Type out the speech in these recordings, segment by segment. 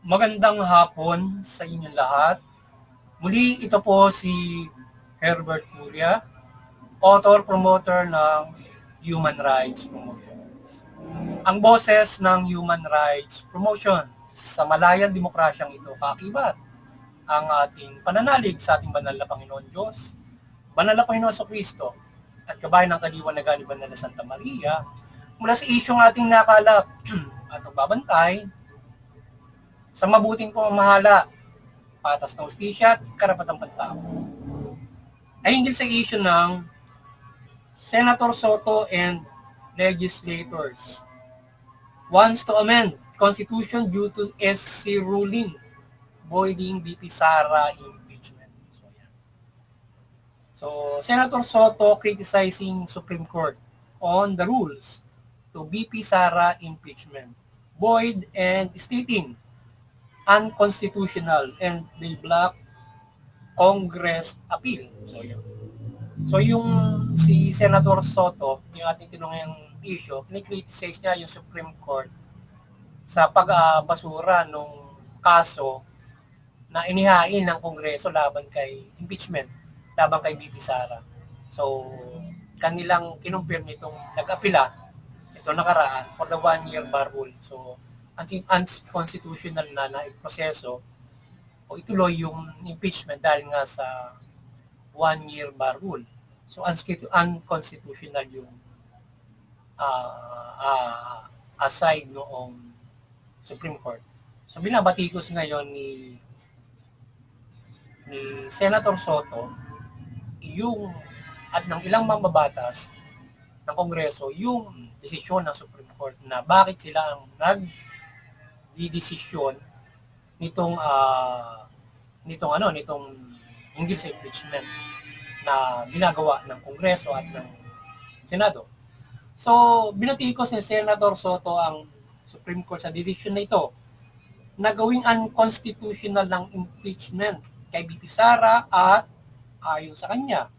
Magandang hapon sa inyong lahat. Muli ito po si Herbert Julia, author-promoter ng Human Rights Promotion. Ang boses ng Human Rights Promotion sa malayang demokrasyang ito kaakibat ang ating pananalig sa ating banal na Panginoon Diyos, banal na Panginoon Kristo, at kabayan ng kaliwanagan ni Banal na Santa Maria mula sa isyong ating nakalap at magbabantay sa mabuting pamamahala, patas na hustisya at karapatang pantao. Ay hinggil sa issue ng Senator Soto and legislators wants to amend Constitution due to SC ruling voiding BP Sara impeachment. So Senator Soto criticizing Supreme Court on the rules to BP Sara impeachment, void and stating unconstitutional and they block Congress appeal. So yung si Senator Soto, yung ating tinungang issue, ni-criticize niya yung Supreme Court sa pagbasura nung kaso na inihain ng Kongreso laban kay impeachment, laban kay BP Sara. So kanilang kinumpir nitong nag-apila ito nakaraan for the 1-year bar rule. So unconstitutional na proseso o ituloy yung impeachment dahil nga sa 1-year bar rule. So unconstitutional yung aside noong Supreme Court. So binabatikos ngayon ni Senator Soto yung at ng ilang mambabatas ng Kongreso yung desisyon ng Supreme Court na bakit sila ang nagdidesisyon nitong hinggil sa impeachment na ginagawa ng Kongreso at ng Senado. So, binatikos ni Senator Soto ang Supreme Court sa desisyon na ito na gawing unconstitutional ng impeachment kay BP Sara at ayon sa kanya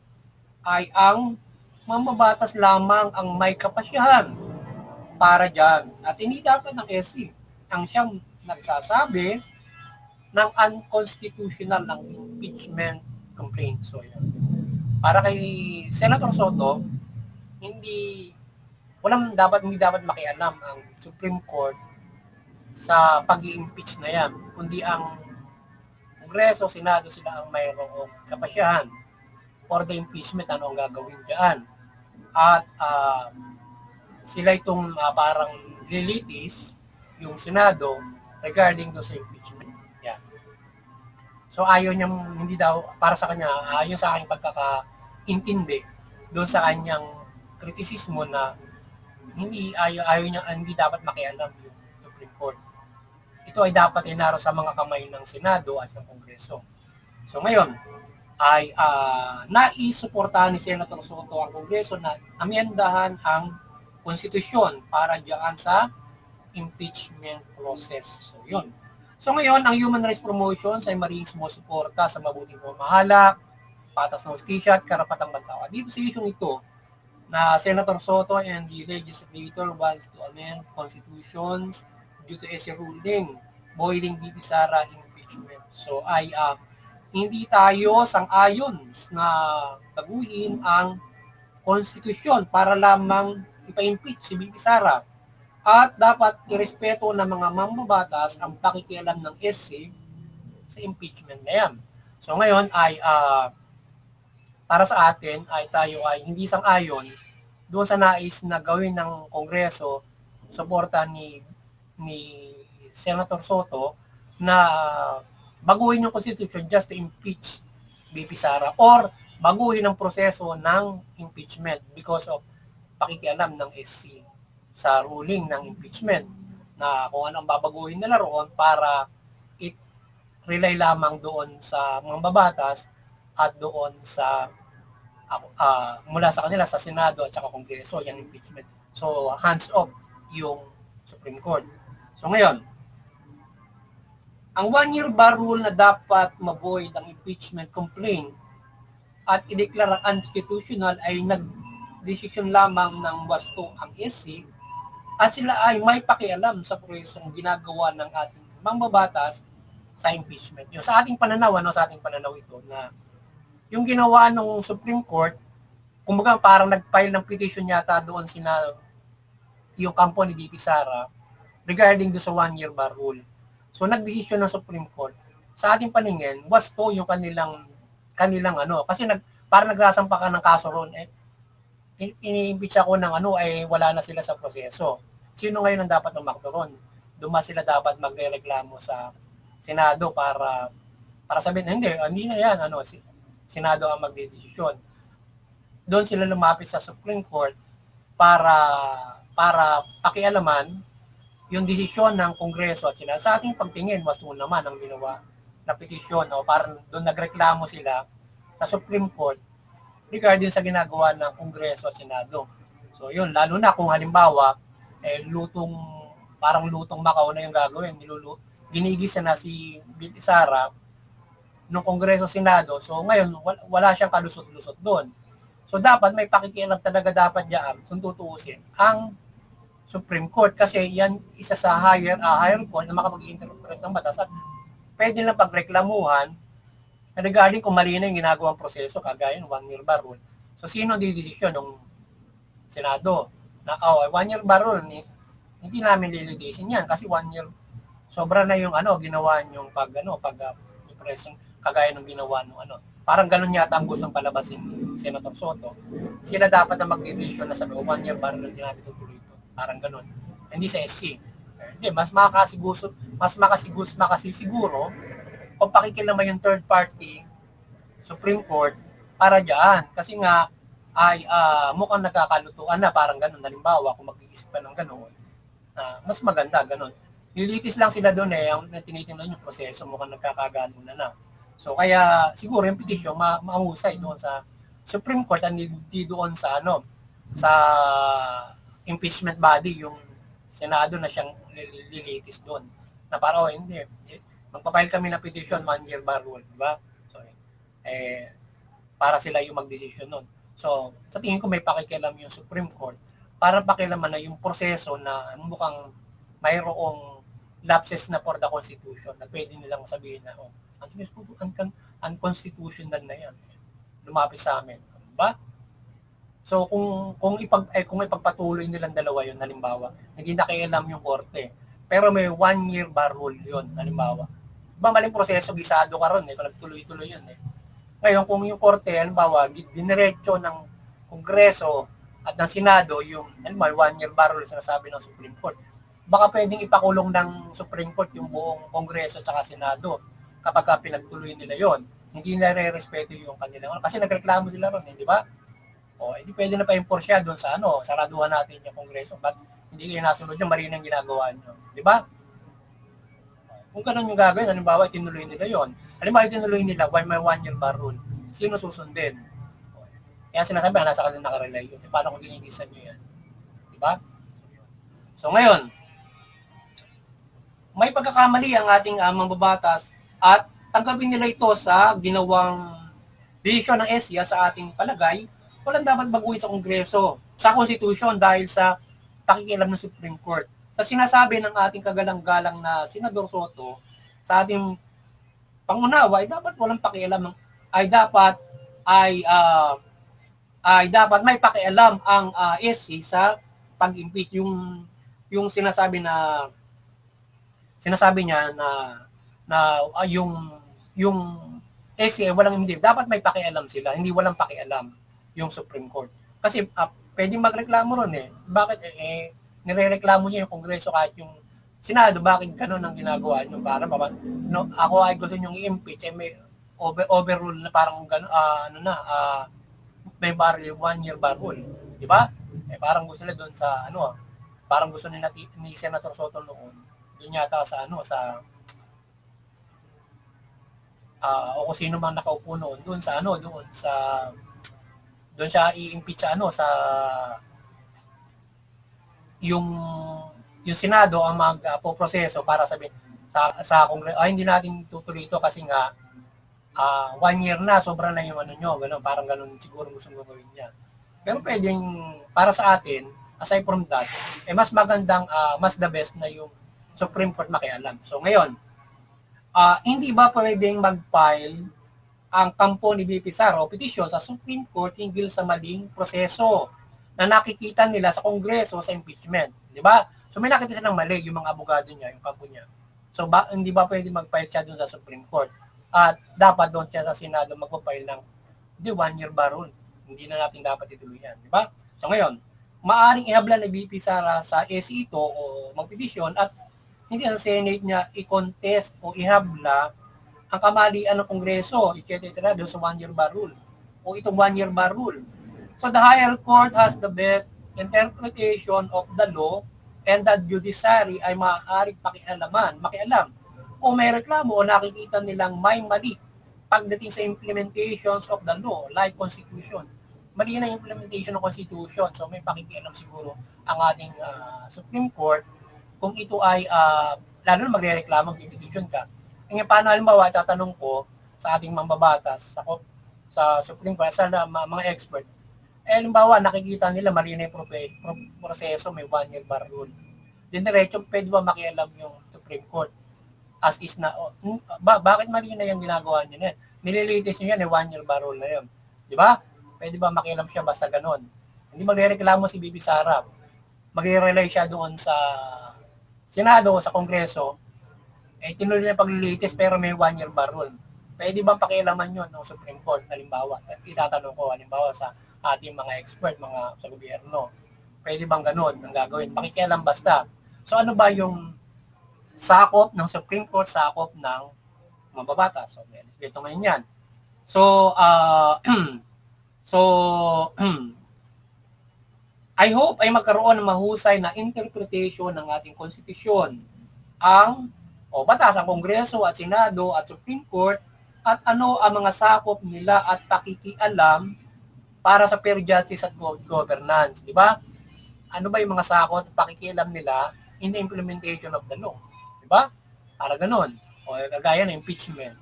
ay ang mambabatas lamang ang may kapasyahan para dyan. At hindi dapat ng SC ang siyang nagsasabi ng unconstitutional ng impeachment complaint. So, yan. Para kay Senator Soto, hindi dapat makialam ang Supreme Court sa pag-i-impeach na yan, kundi ang Kongreso, Senado sila ang mayroong kapasyahan for the impeachment, ano ang gagawin dyan. At sila itong parang lilitis yung Senado regarding do sa impeachment. Yan. So ayaw niyang, hindi daw, para sa kanya, ayon sa aking pagkakaintindi doon sa kanyang kritisismo na ayaw niya, hindi dapat makialam yung Supreme Court. Ito ay dapat inaro sa mga kamay ng Senado at ng Kongreso. So ngayon, ay naisuportahan ni Senator Soto ang Kongreso na amyendahan ang konstitusyon para diyan sa impeachment process. So yun. So ngayon, ang Human Rights Promotion ay marihing sumusuporta sa mabuting pamamahala, patas na hustisya at karapatang pantao. Dito sa issue ito, na Senator Soto and the legislator wants to amend constitutions due to SC ruling voiding BP Sara impeachment. So ay hindi tayo sang-ayon na baguhin ang konstitusyon para lamang ipa-impeach si BP Sara at dapat irespeto ng mga mambabatas ang pakikialam ng SC sa impeachment na yan. So ngayon ay para sa atin ay tayo ay hindi sang-ayon doon sa nais na gawin ng Kongreso suporta ni Senator Soto na baguhin yung Constitution just to impeach BP Sara or baguhin ang proseso ng impeachment because of pakikialam ng SC sa ruling ng impeachment na kung ano ang babaguhin nila roon para rely lamang doon sa mga babatas at doon sa mula sa kanila sa Senado at saka Kongreso yung impeachment. So hands off yung Supreme Court. So ngayon, ang 1-year bar rule na dapat ma-void ang impeachment complaint at ideklara unconstitutional ay nag-desisyon lamang ng wasto ang SC at sila ay may pakialam sa prosesong ginagawa ng ating mambabatas sa impeachment. Yung sa ating pananaw, sa ating pananaw ito na yung ginawa ng Supreme Court, kumbaga parang nag-file ng petition yata doon yung kampo ni VP Sara regarding do sa 1-year bar rule. So nagdesisyon ng Supreme Court. Sa ating paningin, was po yung kanilang kasi parang nagsasampa ka ng kaso ron, ini-impeach ako ng wala na sila sa proseso. Sino ngayon ang dapat umakto ron? Duma sila dapat magrereklamo sa Senado para sabihin, hindi na yan, Senado ang magdedesisyon. Doon sila lumapit sa Supreme Court para pakialaman yung desisyon ng Kongreso at sila. Sa ating pagtingin, mas naman ang ginawa na petisyon o parang doon nagreklamo sila sa Supreme Court regarding sa ginagawa ng Kongreso at Senado. So yun, lalo na kung halimbawa, parang lutong Macau na yung gagawin. Ginigisa na si VP Sara ng Kongreso Senado. So ngayon, wala siyang kalusot-lusot doon. So dapat may pakikialam talaga dapat diyan kung tutuusin ang Supreme Court kasi yan isa sa higher court na makapag-interpret ng batas at pwede lang pagreklamuhan na regarding kung mali na yung ginagawang proseso kagaya ng 1-year bar rule. So sino ang didesisyon ng Senado na 1-year bar rule hindi namin lilitisin yan kasi 1 year sobra na yung ginawa yung present kagaya ng ginawa ng parang ganun yata ang gustong palabasin ni Senator Soto. Sila dapat na mag-decision na sabi 1 year bar rule din natin tutuloy ito. Parang ganun. Hindi sa SC. Hindi, mas makasisiguro kung pakikilaman yung third party Supreme Court para diyan. Kasi nga ay mukhang nagkakalutuan na parang ganun. Halimbawa, kung mag-iisip pa ng ganun, mas maganda, ganun. Nilitis lang sila doon ang tinitingnan yung proseso, mukhang nagkakagano na. So kaya siguro yung petition mahusay doon sa Supreme Court at hindi doon sa sa impeachment body yung Senado na siyang lilitis doon. Na para hindi magpapile kami ng petition 1 year bar rule, di ba? So para sila yung magdesisyon noon. So sa tingin ko may pakikialam yung Supreme Court para pakialaman na yung proseso na mukhang mayroong lapses na for the Constitution na pwede nilang sabihin na unconstitutional na yan. Lumapit sa amin. Diba? So kung ipagpatuloy nilang dalawa yun, halimbawa, hindi nakialam yung korte. Pero may 1 year bar rule yun, halimbawa. Diba maling proseso, gisado ka ron kung nagtuloy-tuloy yun Ngayon, kung yung korte, halimbawa, diniretso ng Kongreso at ng Senado, yung 1 year bar rule sinasabi ng Supreme Court, baka pwedeng ipakulong ng Supreme Court yung buong Kongreso at Senado kapag pinagtuloy nila yon. Hindi na re-respeto yung kanilang kasi nagreklamo sila ron, di ba? Hindi pwede na pa-enforce doon sa saraduhan natin yung Kongreso. But hindi kayo nasunod yung mali ng ginagawa nyo. Di ba? Kung ganun yung gagawin, halimbawa, tinuloy nila yon. Halimbawa, tinuloy nila, why may 1 year bar rule? Sino susundin? Kaya sinasabi, nasa kanila nakarelay yun. Paano kung ginigisan nyo yan? Di ba? So ngayon, may pagkakamali ang ating mambabatas at tanggapin nila ito sa ginawang desisyon ng ESIA sa ating palagay, walang dapat baguhin sa Kongreso, sa Constitution dahil sa pakikialam ng Supreme Court. Sa sinasabi ng ating kagalang-galang na Senador Soto, sa ating pangunawa ay dapat walang pakialam ay dapat may pakialam ang SC sa pag-impeach yung sinasabi niya na yung SC hindi dapat may pakialam sila, hindi walang pakialam yung Supreme Court. Kasi pwedeng magreklamo ron Bakit nirereklamo niya yung Kongreso kahit yung Senado, bakit ganun ang ginagawa niyo para ako ay gusto niyo i-impeach may overrule na parang may 1 year bar rule, di ba? Parang gusto nila doon sa parang gusto ni Senator Soto noon doon yata sa o kung sino mang nakaupo noon doon siya i-impeach sa yung Senado ang magpo-proseso para sabihin sa Kongreso hindi natin tutuloy ito kasi nga 1 year na sobra na yung gano'n, parang gano'n siguro gusto mo gawin niya. Pero pwedeng para sa atin aside from that mas magandang mas the best na yung Supreme Court makialam. So ngayon, hindi ba pwedeng mag-file ang kampo ni BP Sara o petisyon sa Supreme Court hinggil sa maling proseso na nakikita nila sa Kongreso sa impeachment, di ba? So may nakita silang mali yung mga abogado niya, yung kampo niya. So hindi ba pwede mag-file siya doon sa Supreme Court? At dapat doon siya sa Senado mag-file ng 1-year bar rule. Hindi na natin dapat ituloy yan, di ba? So ngayon, maaring ihabla ni BP Sara sa SC ito o magpetisyon at hindi sa Senate niya i-contest o ihabla ang kamalian ng Kongreso, etc. doon sa 1-year bar rule o itong 1-year bar rule. So the higher court has the best interpretation of the law and the judiciary ay maaaring makialam o may reklamo o nakikita nilang may mali pagdating sa implementations of the law like Constitution. Mali na implementation ng Constitution. So may pakikialam siguro ang ating Supreme Court kung ito ay, lalo na magre-reklamo, mag-petition ka. Ngayon, paano halimbawa, tatanong ko sa ating mambabatas, sa Supreme Court, sa mga expert, halimbawa, nakikita nila mali na yung proseso, may 1-year bar rule. Then, diretso, pwede ba makialam yung Supreme Court? As is na, bakit mali na yung ginagawa niyo na yan? Nililitis niyo yan, 1-year bar rule na yun. Di ba? Pwede ba makialam siya basta ganon? Hindi magre-reklamo si BP Sara. Magre-rely siya doon sa Senado, sa Kongreso, tinuloy na paglilitis pero may 1-year bar rule. Pwede bang pakialaman yun ng Supreme Court, halimbawa? Itatanong ko, halimbawa sa ating mga expert, sa gobyerno. Pwede bang ganun ang gagawin? Pakikialam basta. So ano ba yung sakop ng Supreme Court, sakop ng mambabatas? So, ito ngayon yan. So, I hope ay magkaroon ng mahusay na interpretation ng ating konstitusyon batas ang Kongreso at Senado at Supreme Court at ano ang mga sakop nila at pakikialam para sa fair justice at good governance, di ba? Ano ba yung mga sakop at pakikialam nila in the implementation of the law, di ba? Para ganoon. O kagaya ng impeachment.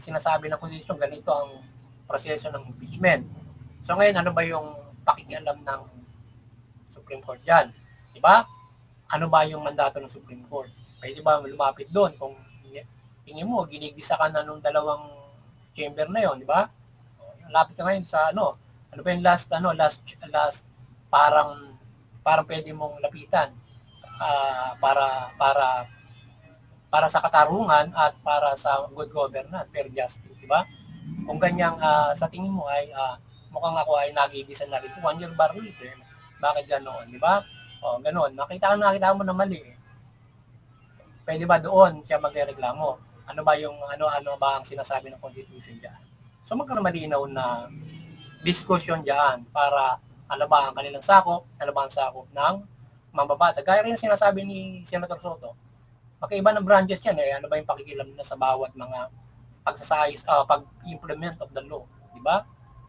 Sinasabi ng konstitusyon ganito ang proseso ng impeachment. So ngayon, ano ba yung pakikialam ng Supreme Court dyan? Diba? Ano ba yung mandato ng Supreme Court? Pwede ba lumapit doon kung tingin mo, ginigisa ka na nung dalawang chamber na yon, diba? Lapit ka ngayon sa ano ba yung last parang pwede mong lapitan para sa katarungan at para sa good governance, fair justice, diba? Kung ganyang sa tingin mo ay mukhang ako ay nagigisa na rin. 1-year bar rule eh. Bakit ganoon, di ba? Ganoon. Nakita mo na mali eh. Pwede ba doon siya magreklamo? Ano ba ang sinasabi ng Constitution diyan? So magkaroon malinaw na discussion diyan para ano ba ang kanilang sakop, ano ba ang sakop ng mambabatas. Gaya rin sinasabi ni Senator Soto. Magkaiba ng branches yan eh. Ano ba yung pakikilam nila sa bawat mga pagsasayos, pag-implement of the law, di ba?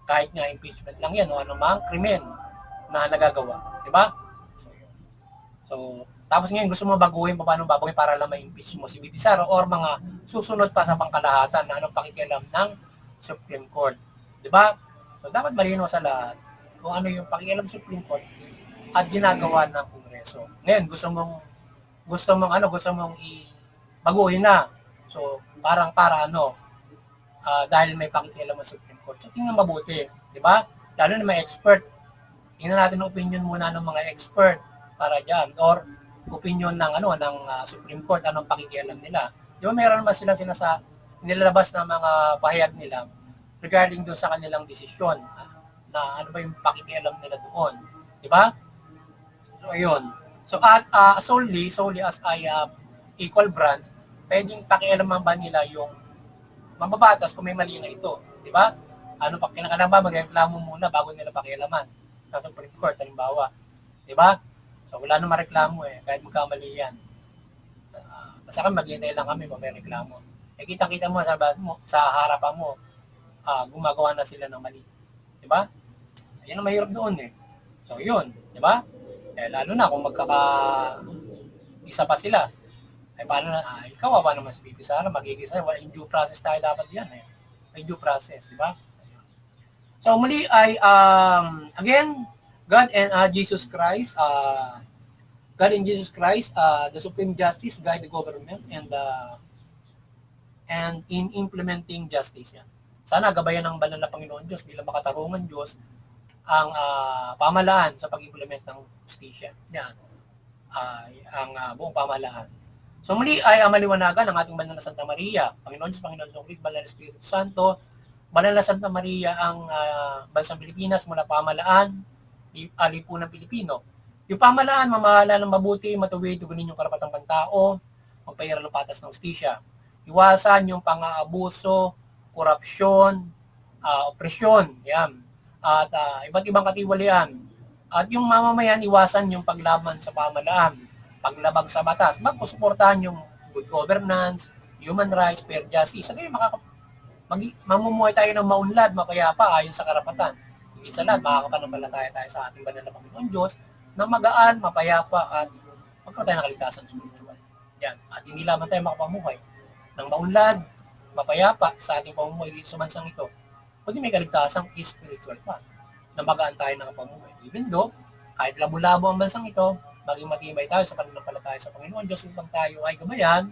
Kahit nga impeachment lang yan o anumang krimen na nagagawa. Di ba? So, tapos ngayon gusto mo baguhin para lang ma-impeach mo si BP Sara or mga susunod pa sa pangkalahatan na anong pakikialam ng Supreme Court. Di ba? So, dapat malinaw sa lahat kung ano yung pakikialam ng Supreme Court at ginagawa ng Kongreso. Ngayon, gusto mong baguhin na. So, para dahil may pakikialam ng Supreme Court. So, tingnan mabuti, di ba? Lalo na may expert. Tingnan natin ang opinion muna ng mga expert para diyan or opinion ng Supreme Court, anong pakikialam nila. Di ba meron naman sila nilalabas na mga pahayag nila regarding doon sa kanilang desisyon na ano ba yung pakikialam nila doon. Di ba? So, ayun. So, solely as equal branch, pwedeng pakialaman ba nila yung mambabatas kung may mali na ito, di ba? Ano pa kinakailangan ba magreklamo muna bago nila pakialaman sa Supreme Court halimbawa, di ba? So wala nang mareklamo eh kahit magkamali yan. Basta kami maghintay lang kami kung may reklamo. Kita-kita mo sa harapan mo gumagawa na sila ng mali, di ba? Yan ang mahirap doon eh. So yun, di ba? Lalo na kung isa pa sila. Paano na, kawawa naman si BP Sara, magigisa, in due process tayo dapat yan eh. May due process, di ba? So muli ay, again, God and Jesus Christ, God in Jesus Christ, the supreme justice, guide the government, and in implementing justice. Yan. Sana gabayan ng banal na Panginoon Diyos bilang makatarungan Diyos ang pamahalaan sa pag-implement ng justisya. Yan. Ang buong pamahalaan. So muli ay maliwanagan ang ating banal na Santa Maria, Panginoon Diyos, Panginoon Diyos Cristo, banal na Espiritu Santo, banal na Santa Maria ang bansang Pilipinas mula pamahalaan, lipunang Pilipino. Yung pamahalaan, mamahala ng mabuti, matuwid, tugunin yung karapatang pantao, magpahira ng patas ng justisya. Iwasan yung pang-aabuso, korupsyon, opresyon, yan. At iba't ibang katiwalian. At yung mamamayan, iwasan yung paglaban sa pamahalaan, paglabag sa batas, magpusuportahan yung good governance, human rights, fair justice. Sabi, mamumuhay tayo ng maunlad, mapayapa, ayon sa karapatan. Higit sa lahat, makakapanampalataya tayo sa ating banal na Panginoon Diyos na magaan, mapayapa, at magkaroon tayo ng kaligtasan spiritual. Yan. At hindi lamang tayo makapamuhay ng maunlad, mapayapa sa ating pamumuhay dito sa bansang ito, kundi may kaligtasang spiritual pa, na magaan tayo ng pamumuhay. Even though, kahit labo-labo ang bansang ito, maging matibay tayo sa pananampalataya sa Panginoon Diyos upang tayo ay gabayan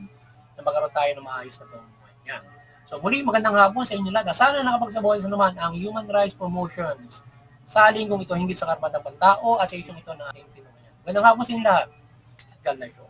na magkaroon tayo ng maayos na pamumuhay. Yan. So muli, magandang hapon sa inyo lahat. Sana nakapagsabuhay sa naman ang Human Rights Promotions sa lingkong ito hinggit sa karapatang pantao at sa isyong ito na ating tinungayan. Magandang hapon sa inyo lahat. God bless you.